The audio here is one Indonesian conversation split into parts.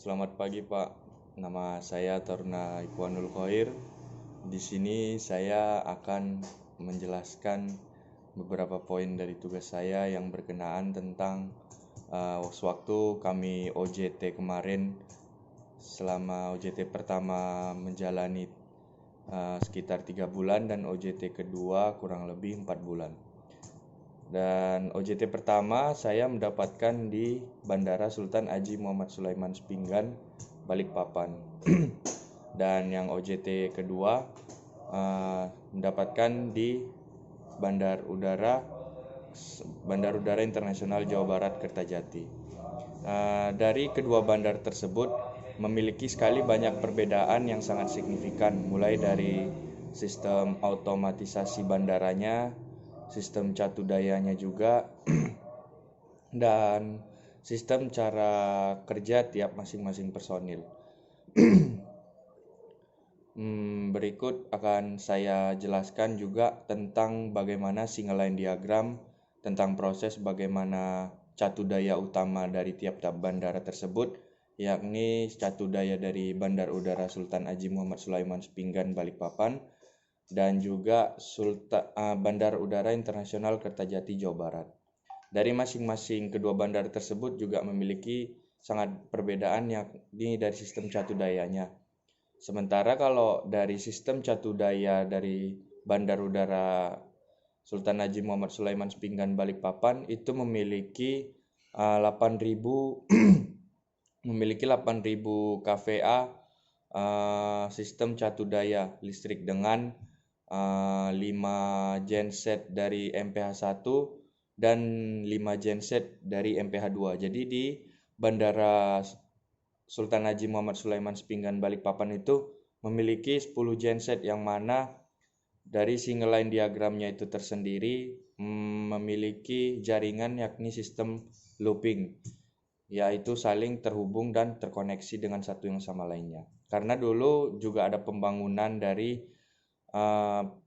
Selamat pagi Pak, nama saya Taruna Ikhwanul Khair. Di sini saya akan menjelaskan beberapa poin dari tugas saya yang berkenaan tentang sewaktu kami OJT kemarin. Selama OJT pertama menjalani sekitar 3 bulan dan OJT kedua kurang lebih 4 bulan. Dan OJT pertama saya mendapatkan di Bandara Sultan Haji Muhammad Sulaiman Spinggan, Balikpapan. Dan yang OJT kedua mendapatkan di Bandar Udara Internasional Jawa Barat Kertajati. Dari kedua bandar tersebut memiliki sekali banyak perbedaan yang sangat signifikan, mulai dari sistem otomatisasi bandaranya, sistem catu dayanya juga, dan sistem cara kerja tiap masing-masing personil. Berikut akan saya jelaskan juga tentang bagaimana single line diagram, tentang proses bagaimana catu daya utama dari tiap-tiap bandara tersebut, yakni catu daya dari Bandar Udara Sultan Haji Muhammad Sulaiman Spinggan, Balikpapan, dan juga Bandar Udara Internasional Kertajati, Jawa Barat. Dari masing-masing kedua bandar tersebut juga memiliki sangat perbedaan, yakni dari sistem catu dayanya. Sementara kalau dari sistem catu daya dari Bandar Udara Sultan Haji Muhammad Sulaiman Spinggan, Balikpapan itu memiliki 8.000 kVA sistem catu daya listrik dengan 5 genset dari MPH1 dan 5 genset dari MPH2. Jadi di Bandara Sultan Haji Muhammad Sulaiman Spinggan, Balikpapan itu memiliki 10 genset, yang mana dari single line diagramnya itu tersendiri memiliki jaringan yakni sistem looping, yaitu saling terhubung dan terkoneksi dengan satu yang sama lainnya. Karena dulu juga ada pembangunan dari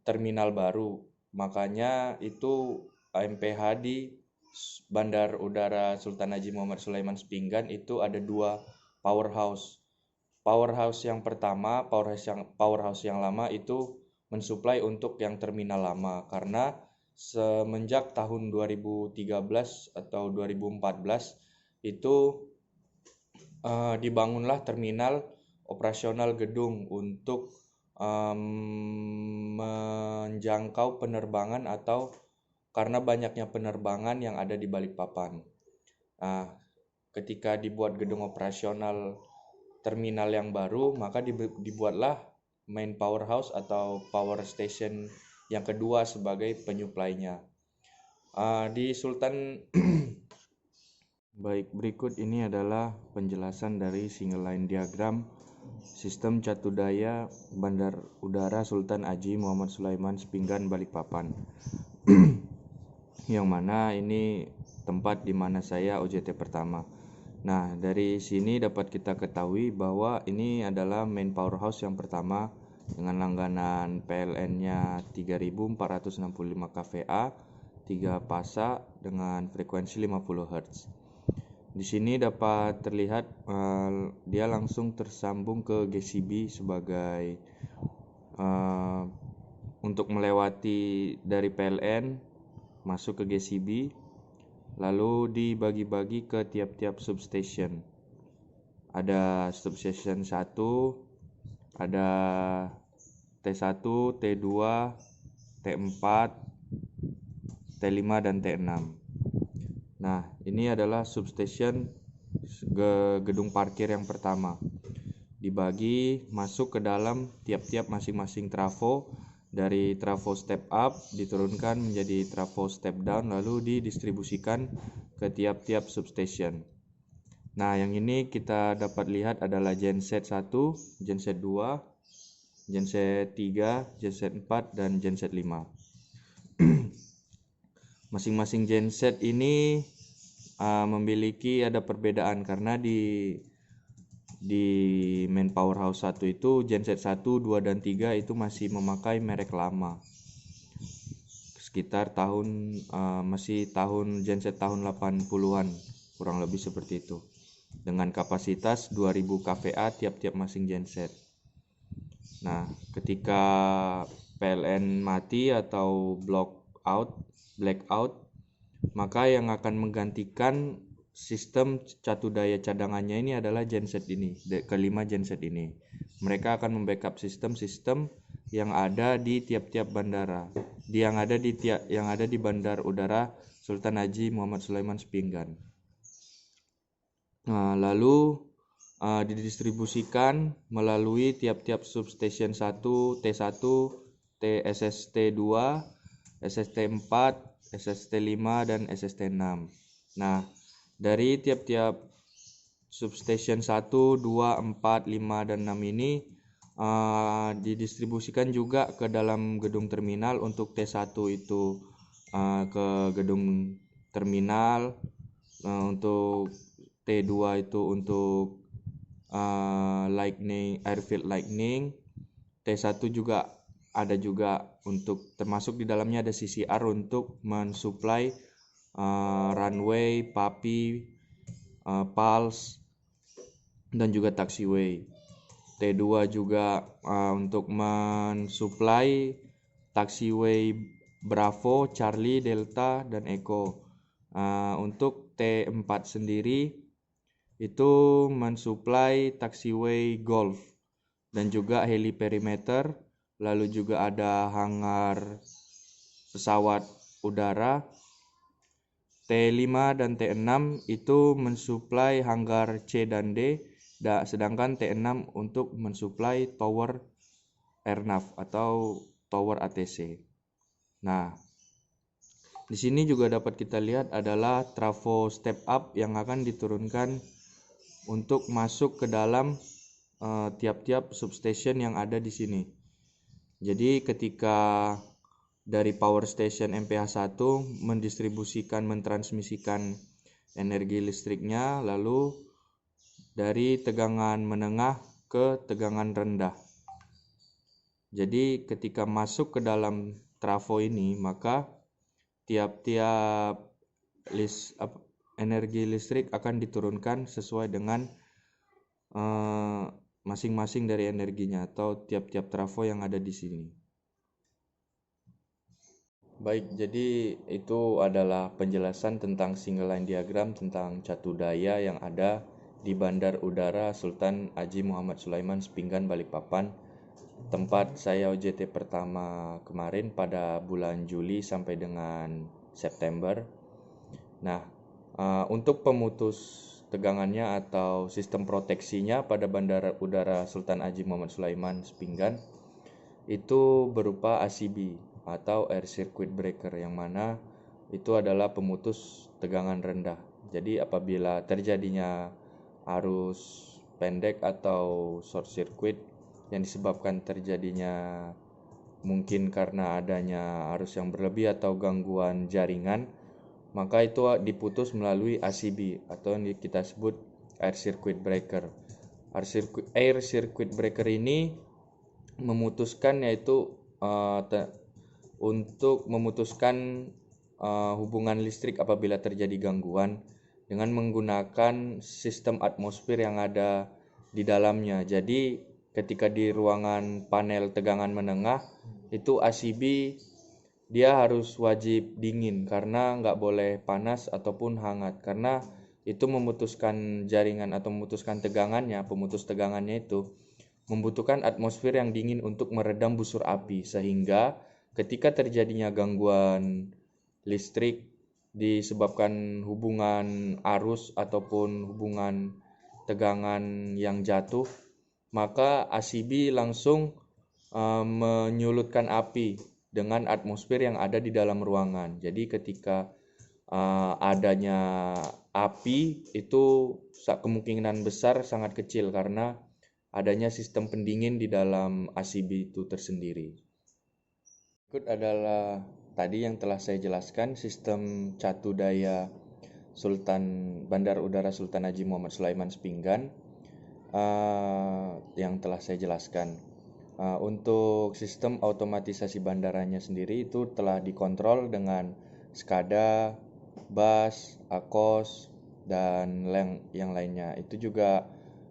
terminal baru, makanya itu MPH di Bandar Udara Sultan Haji Muhammad Sulaiman Spinggan itu ada 2 powerhouse. Powerhouse yang pertama, powerhouse yang lama itu mensuplai untuk yang terminal lama, karena semenjak tahun 2013 atau 2014 itu dibangunlah terminal operasional gedung untuk menjangkau penerbangan, atau karena banyaknya penerbangan yang ada di Balikpapan. Ketika dibuat gedung operasional terminal yang baru, maka dibuatlah main powerhouse atau power station yang kedua sebagai penyuplainya. Di Sultan Baik, berikut ini adalah penjelasan dari single line diagram sistem catu daya Bandar Udara Sultan Haji Muhammad Sulaiman Spinggan, Balikpapan. Yang mana ini tempat di mana saya OJT pertama. Nah, dari sini dapat kita ketahui bahwa ini adalah main powerhouse yang pertama dengan langganan PLN-nya 3465 kVA, 3 pasa dengan frekuensi 50 Hz. Di sini dapat terlihat dia langsung tersambung ke GCB sebagai untuk melewati dari PLN masuk ke GCB, lalu dibagi-bagi ke tiap-tiap substation. Ada substation 1, ada T1, T2, T4, T5 dan T6. Nah, ini adalah substation gedung parkir yang pertama. Dibagi masuk ke dalam tiap-tiap masing-masing trafo. Dari trafo step up diturunkan menjadi trafo step down, lalu didistribusikan ke tiap-tiap substation. Nah, yang ini kita dapat lihat adalah genset 1, genset 2, genset 3, genset 4, dan genset 5. Masing-masing genset ini memiliki ada perbedaan, karena di main powerhouse 1 itu genset 1, 2, dan 3 itu masih memakai merek lama. Sekitar masih genset tahun 80-an, kurang lebih seperti itu. dengan kapasitas 2000 kVA tiap-tiap masing genset. Nah, ketika PLN mati atau blackout, maka yang akan menggantikan sistem catu daya cadangannya ini adalah genset ini, kelima genset ini. Mereka akan membackup sistem-sistem yang ada di tiap-tiap bandara, yang ada di Bandar Udara Sultan Haji Muhammad Sulaiman Sepinggan. Nah, lalu didistribusikan melalui tiap-tiap substation 1, T1, SST2, SST4, SST5, dan SST6. Nah, dari tiap-tiap substation 1, 2, 4, 5, dan 6 ini didistribusikan juga ke dalam gedung terminal. Untuk T1 itu ke gedung terminal, untuk T2 itu untuk airfield lightning. T1 juga ada juga untuk, termasuk di dalamnya ada CCR untuk mensuplai runway, PAPI, pulse, dan juga taxiway. T2 juga untuk mensuplai taxiway Bravo, Charlie, Delta, dan Echo. Untuk T4 sendiri itu mensuplai taxiway Golf dan juga heli perimeter, lalu juga ada hangar pesawat udara. T5 dan T6 itu mensuplai hangar C dan D, sedangkan T6 untuk mensuplai tower airnav atau tower ATC. Nah, di sini juga dapat kita lihat adalah trafo step up yang akan diturunkan untuk masuk ke dalam tiap-tiap substation yang ada di sini. Jadi ketika dari power station MPH1 mentransmisikan energi listriknya, lalu dari tegangan menengah ke tegangan rendah. Jadi ketika masuk ke dalam trafo ini, maka tiap-tiap energi listrik akan diturunkan sesuai dengan masing-masing dari energinya atau tiap-tiap trafo yang ada di sini. Baik, jadi itu adalah penjelasan tentang single line diagram tentang catu daya yang ada di Bandar Udara Sultan Haji Muhammad Sulaiman Sepinggan, Balikpapan, tempat saya OJT pertama kemarin pada bulan Juli sampai dengan September. Nah, untuk pemutus tegangannya atau sistem proteksinya pada Bandar Udara Sultan Haji Muhammad Sulaiman Sepinggan itu berupa ACB atau Air Circuit Breaker, yang mana itu adalah pemutus tegangan rendah. Jadi apabila terjadinya arus pendek atau short circuit yang disebabkan terjadinya mungkin karena adanya arus yang berlebih atau gangguan jaringan, maka itu diputus melalui ACB atau yang kita sebut Air Circuit Breaker. Air Circuit Breaker ini memutuskan, yaitu untuk memutuskan hubungan listrik apabila terjadi gangguan dengan menggunakan sistem atmosfer yang ada di dalamnya. Jadi ketika di ruangan panel tegangan menengah itu ACB dia harus wajib dingin karena nggak boleh panas ataupun hangat, karena itu memutuskan jaringan atau memutuskan tegangannya. Pemutus tegangannya itu membutuhkan atmosfer yang dingin untuk meredam busur api, sehingga ketika terjadinya gangguan listrik disebabkan hubungan arus ataupun hubungan tegangan yang jatuh, maka ACB langsung menyulutkan api dengan atmosfer yang ada di dalam ruangan. Jadi ketika adanya api itu kemungkinan besar sangat kecil karena adanya sistem pendingin di dalam ACB itu tersendiri. Berikut adalah tadi yang telah saya jelaskan sistem catu daya Bandar Udara Sultan Haji Muhammad Sulaiman Sepinggan yang telah saya jelaskan. Untuk sistem otomatisasi bandaranya sendiri itu telah dikontrol dengan SCADA, BAS, AKOS, dan yang lainnya. Itu juga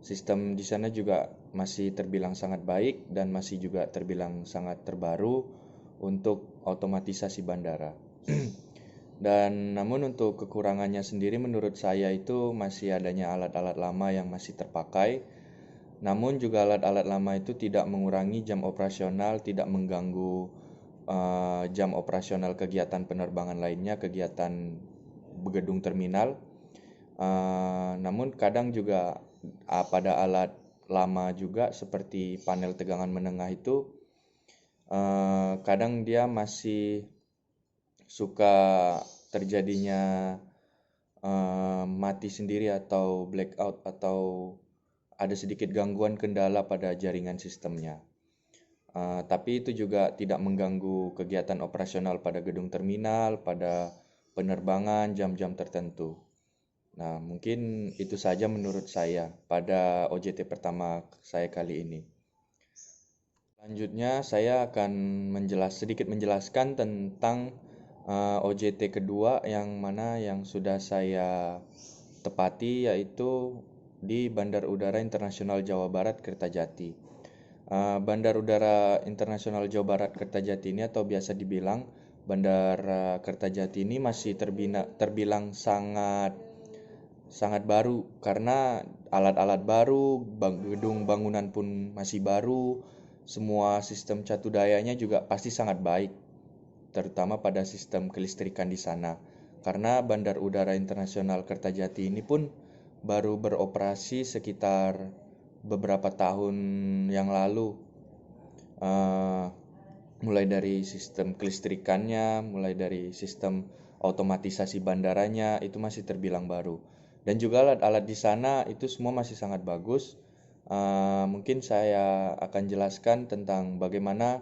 sistem di sana juga masih terbilang sangat baik dan masih juga terbilang sangat terbaru untuk otomatisasi bandara. Dan namun untuk kekurangannya sendiri menurut saya itu masih adanya alat-alat lama yang masih terpakai. Namun juga alat-alat lama itu tidak mengurangi jam operasional, tidak mengganggu jam operasional kegiatan penerbangan lainnya, kegiatan gedung terminal. Namun kadang juga pada alat lama juga seperti panel tegangan menengah itu kadang dia masih suka terjadinya mati sendiri atau blackout atau ada sedikit gangguan kendala pada jaringan sistemnya. Tapi itu juga tidak mengganggu kegiatan operasional pada gedung terminal, pada penerbangan jam-jam tertentu. Nah, mungkin itu saja menurut saya pada OJT pertama saya kali ini. Selanjutnya saya akan sedikit menjelaskan tentang OJT kedua yang mana yang sudah saya tepati, yaitu di Bandar Udara Internasional Jawa Barat Kertajati. Bandar Udara Internasional Jawa Barat Kertajati ini atau biasa dibilang Bandara Kertajati ini masih terbilang sangat baru karena alat-alat baru, gedung bangunan pun masih baru, semua sistem catu dayanya juga pasti sangat baik, terutama pada sistem kelistrikan di sana. Karena Bandar Udara Internasional Kertajati ini pun baru beroperasi sekitar beberapa tahun yang lalu. Mulai dari sistem kelistrikannya, mulai dari sistem otomatisasi bandaranya itu masih terbilang baru. Dan juga alat-alat di sana itu semua masih sangat bagus. Mungkin saya akan jelaskan tentang bagaimana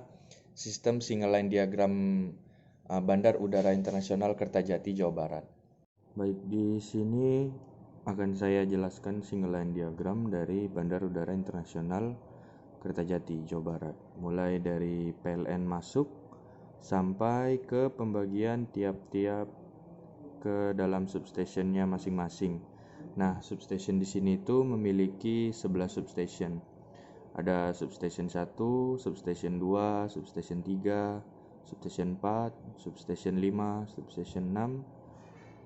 sistem single line diagram Bandar Udara Internasional Kertajati, Jawa Barat. Baik, di sini akan saya jelaskan single line diagram dari Bandar Udara Internasional Kertajati, Jawa Barat. Mulai dari PLN masuk sampai ke pembagian tiap-tiap ke dalam substationnya masing-masing. Nah, substation di sini itu memiliki 11 substation. Ada substation 1, substation 2, substation 3, substation 4, substation 5, substation 6,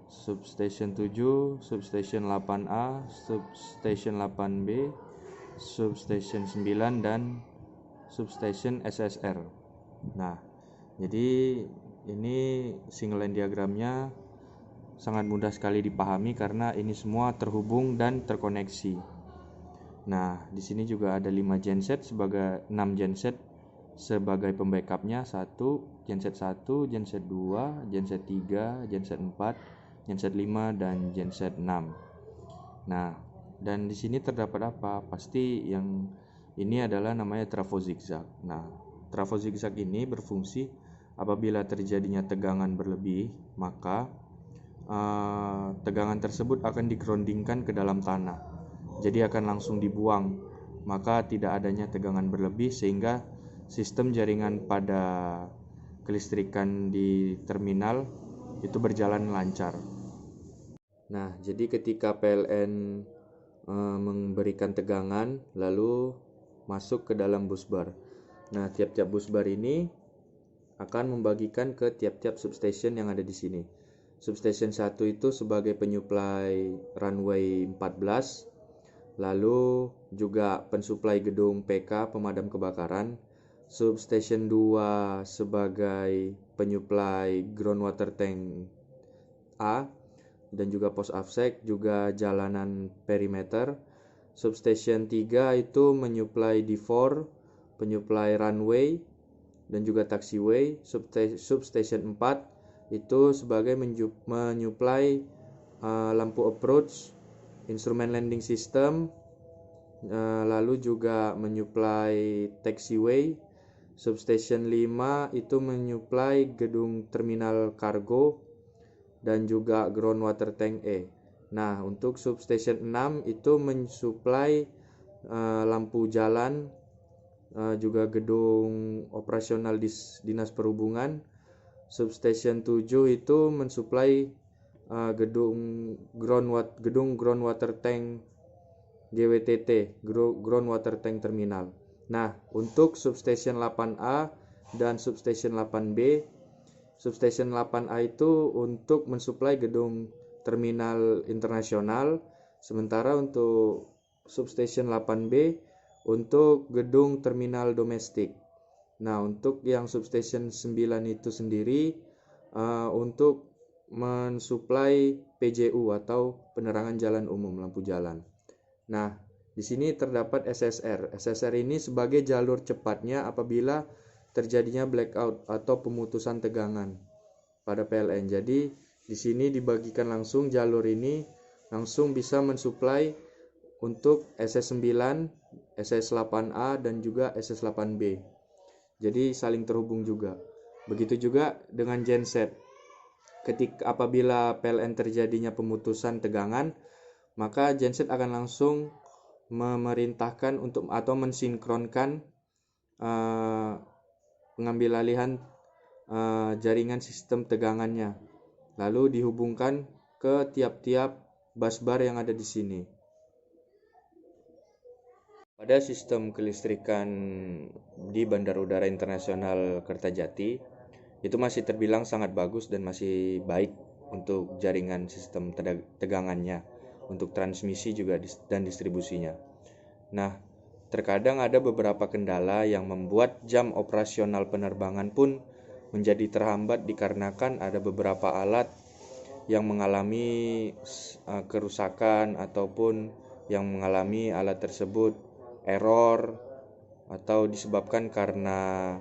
substation 7, substation 8A, substation 8B, substation 9, dan substation SSR. Nah, jadi ini single line diagramnya sangat mudah sekali dipahami karena ini semua terhubung dan terkoneksi. Nah, di sini juga ada 6 genset sebagai pembackupnya, 1 genset 1, genset 2, genset 3, genset 4, genset 5, dan genset 6. Nah, dan di sini terdapat apa? Pasti yang ini adalah namanya trafo zigzag. Nah, trafo zigzag ini berfungsi apabila terjadinya tegangan berlebih, maka tegangan tersebut akan digroundingkan ke dalam tanah. Jadi akan langsung dibuang, maka tidak adanya tegangan berlebih sehingga sistem jaringan pada kelistrikan di terminal itu berjalan lancar. Nah, jadi ketika PLN memberikan tegangan lalu masuk ke dalam busbar. Nah, tiap-tiap busbar ini akan membagikan ke tiap-tiap substation yang ada di sini. Substation 1 itu sebagai penyuplai runway 14, lalu juga pensuplai gedung PK pemadam kebakaran. Substation 2 sebagai penyuplai groundwater tank A dan juga pos AFSEC, juga jalanan perimeter. Substation 3 itu menyuplai D4, penyuplai runway dan juga taxiway. Substation 4 itu sebagai menyuplai lampu approach, instrumen landing system, lalu juga menyuplai taxiway. Substation 5 itu menyuplai gedung terminal kargo dan juga groundwater tank E. Nah, untuk substation 6 itu mensuplai lampu jalan, juga gedung operasional dinas perhubungan. Substation 7 itu mensuplai gedung groundwater tank GWTT, groundwater tank terminal. Nah, untuk substation 8A dan substation 8B, substation 8A itu untuk mensuplai gedung terminal internasional, sementara untuk substation 8B untuk gedung terminal domestik. Nah, untuk yang substation 9 itu sendiri untuk mensuplai PJU atau penerangan jalan umum, lampu jalan. Nah, di sini terdapat SSR. SSR ini sebagai jalur cepatnya apabila terjadinya blackout atau pemutusan tegangan pada PLN. Jadi, di sini dibagikan langsung jalur ini langsung bisa mensuplai untuk SS9, SS8A dan juga SS8B. Jadi saling terhubung juga. Begitu juga dengan genset. Apabila PLN terjadinya pemutusan tegangan, maka genset akan langsung memerintahkan untuk atau mensinkronkan pengambil alihan jaringan sistem tegangannya, lalu dihubungkan ke tiap-tiap busbar yang ada di sini. Pada sistem kelistrikan di Bandara Udara Internasional Kertajati itu masih terbilang sangat bagus dan masih baik untuk jaringan sistem tegangannya, untuk transmisi juga dan distribusinya. Nah, terkadang ada beberapa kendala yang membuat jam operasional penerbangan pun menjadi terhambat dikarenakan ada beberapa alat yang mengalami kerusakan ataupun yang mengalami alat tersebut error atau disebabkan karena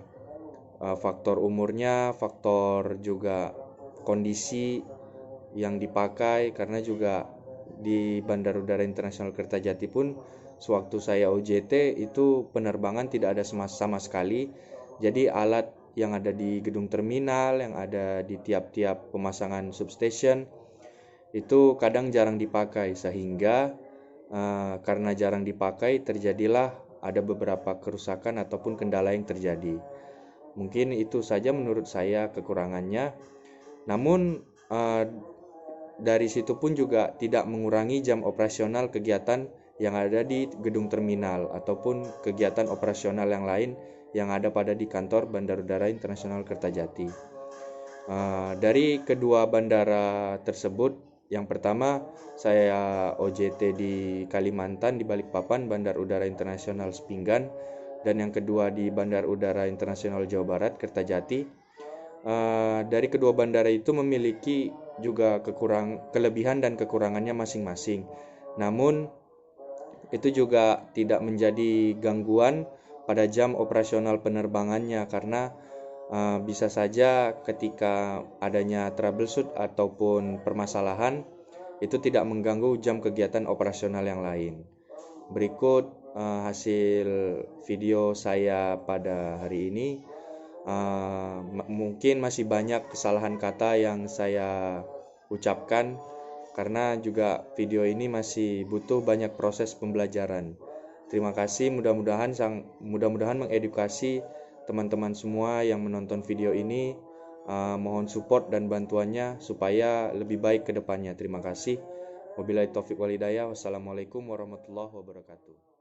faktor umurnya, faktor juga kondisi yang dipakai, karena juga di Bandara Udara Internasional Kertajati pun sewaktu saya OJT itu penerbangan tidak ada sama sekali. Jadi alat yang ada di gedung terminal, yang ada di tiap-tiap pemasangan substation itu kadang jarang dipakai, sehingga karena jarang dipakai terjadilah ada beberapa kerusakan ataupun kendala yang terjadi. Mungkin itu saja menurut saya kekurangannya. Namun dari situ pun juga tidak mengurangi jam operasional kegiatan yang ada di gedung terminal ataupun kegiatan operasional yang lain yang ada pada di kantor Bandara Udara Internasional Kertajati. Dari kedua bandara tersebut, yang pertama saya OJT di Kalimantan di Balikpapan, Bandar Udara Internasional Sepinggan, dan yang kedua di Bandar Udara Internasional Jawa Barat Kertajati. Dari kedua bandara itu memiliki juga kelebihan dan kekurangannya masing-masing. Namun itu juga tidak menjadi gangguan pada jam operasional penerbangannya, karena bisa saja ketika adanya troubleshoot ataupun permasalahan itu tidak mengganggu jam kegiatan operasional yang lain. Berikut hasil video saya pada hari ini. Mungkin masih banyak kesalahan kata yang saya ucapkan karena juga video ini masih butuh banyak proses pembelajaran. Terima kasih, mudah-mudahan mengedukasi teman-teman semua yang menonton video ini. Mohon support dan bantuannya supaya lebih baik ke depannya. Terima kasih. Wabillahi taufiq wal hidayah. Wassalamualaikum warahmatullahi wabarakatuh.